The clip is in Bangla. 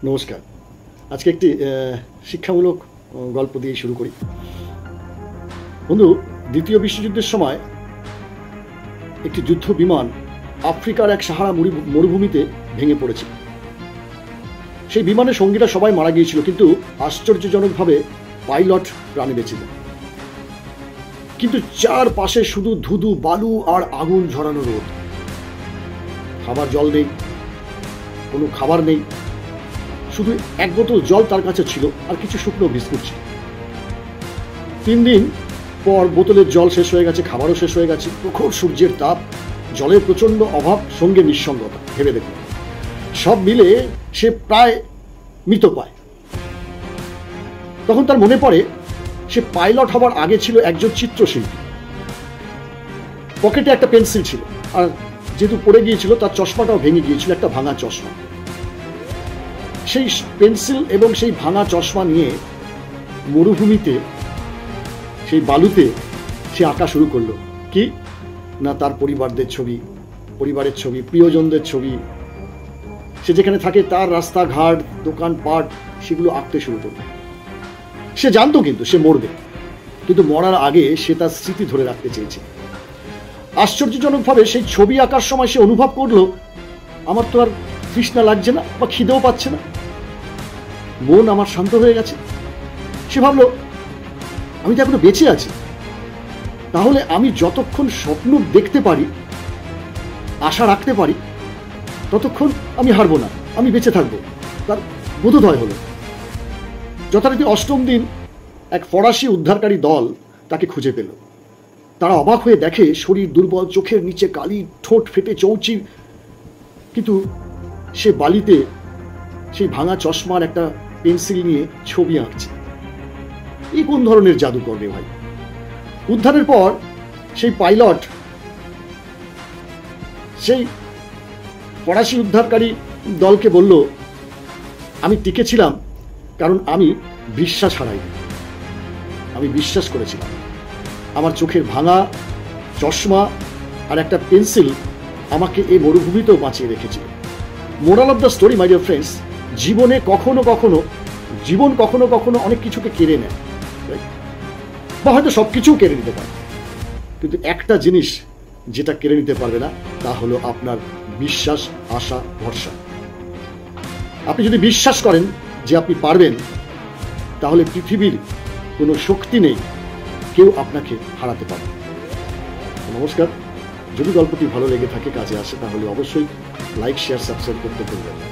নমস্কার। আজকে একটি শিক্ষামূলক গল্প দিয়ে শুরু করি। বন্ধু, দ্বিতীয় বিশ্বযুদ্ধের সময় একটি যুদ্ধ বিমান আফ্রিকার এক সাহারা মরুভূমিতে ভেঙে পড়েছিল। সেই বিমানের সঙ্গীরা সবাই মারা গিয়েছিল, কিন্তু আশ্চর্যজনকভাবে পাইলট প্রাণে বেঁচে যায়। কিন্তু চারপাশে শুধু ধুধু বালু আর আগুন ঝরানো রোদ। খাবার জল নেই, কোনো খাবার নেই, শুধু এক বোতল জল তার কাছে ছিল আর কিছু শুকনো বিস্কুট ছিল। 3 দিন পর বোতলের জল শেষ হয়ে গেছে, খাবারও শেষ হয়ে গেছে। প্রখর সূর্যের তাপ, জলের প্রচন্ড অভাব, সঙ্গে নিঃসঙ্গতা। ভেবে দেখুন, সব মিলে সে প্রায় মৃতপ্রায়। তখন তার মনে পড়ে, সে পাইলট হবার আগে ছিল একজন চিত্রশিল্পী। পকেটে একটা পেন্সিল ছিল, আর যেহেতু পড়ে গিয়েছিল তার চশমাটাও ভেঙে গিয়েছিল, একটা ভাঙা চশমা। সেই পেন্সিল এবং সেই ভাঙা চশমা নিয়ে মরুভূমিতে, সেই বালুতে সে আঁকা শুরু করলো। কি না, তার পরিবারের ছবি, প্রিয়জনদের ছবি, সে যেখানে থাকে তার রাস্তাঘাট, দোকানপাট, সেগুলো আঁকতে শুরু করলো। সে জানতো কিন্তু সে মরবে, কিন্তু মরার আগে সে তার স্মৃতি ধরে রাখতে চেয়েছে। আশ্চর্যজনকভাবে সেই ছবি আঁকার সময় সে অনুভব করলো, আমার তো আর তৃষ্ণা লাগছে না বা খিদেও পাচ্ছে না, মন আমার শান্ত হয়ে গেছে। সে ভাবলো, আমি তো এখনো বেঁচে আছি, তাহলে আমি যতক্ষণ স্বপ্ন দেখতে পারি, আশা রাখতে পারি, ততক্ষণ আমি হারবো না, আমি বেঁচে থাকবো। তার বোধোদয় হলো। যথারীতি 8ম দিন এক ফরাসি উদ্ধারকারী দল তাকে খুঁজে পেল। তারা অবাক হয়ে দেখে, শরীর দুর্বল, চোখের নিচে কালি, ঠোঁট ফেটে চৌচির, কিন্তু সে বালিতে সেই ভাঙা চশমার একটা পেন্সিল নিয়ে ছবি আঁকছে। এই কোন ধরনের জাদু করবে ভাই? উদ্ধারের পর সেই পাইলট সেই ফরাসি উদ্ধারকারী দলকে বলল, আমি টিকেছিলাম কারণ আমি বিশ্বাস হারাইনি, আমি বিশ্বাস করেছিলাম। আমার চোখের ভাঙা চশমা আর একটা পেন্সিল আমাকে এই মরুভূমিতেও বাঁচিয়ে রেখেছিল। Moral of the story, my dear friends, জীবনে জীবন কখনো কখনো অনেক কিছুকে কেড়ে নেয়, বা হয়তো সবকিছু কেড়ে নিতে পারে, কিন্তু একটা জিনিস যেটা কেড়ে নিতে পারবে না, তা হলো আপনার বিশ্বাস, আশা, ভরসা। আপনি যদি বিশ্বাস করেন যে আপনি পারবেন, তাহলে পৃথিবীর কোনো শক্তি নেই কেউ আপনাকে হারাতে পারে। নমস্কার। যদি গল্পটি ভালো লেগে থাকে, কাজে আসে, তাহলে অবশ্যই লাইক, শেয়ার, সাবস্ক্রাইব করতে ভুলবেন না।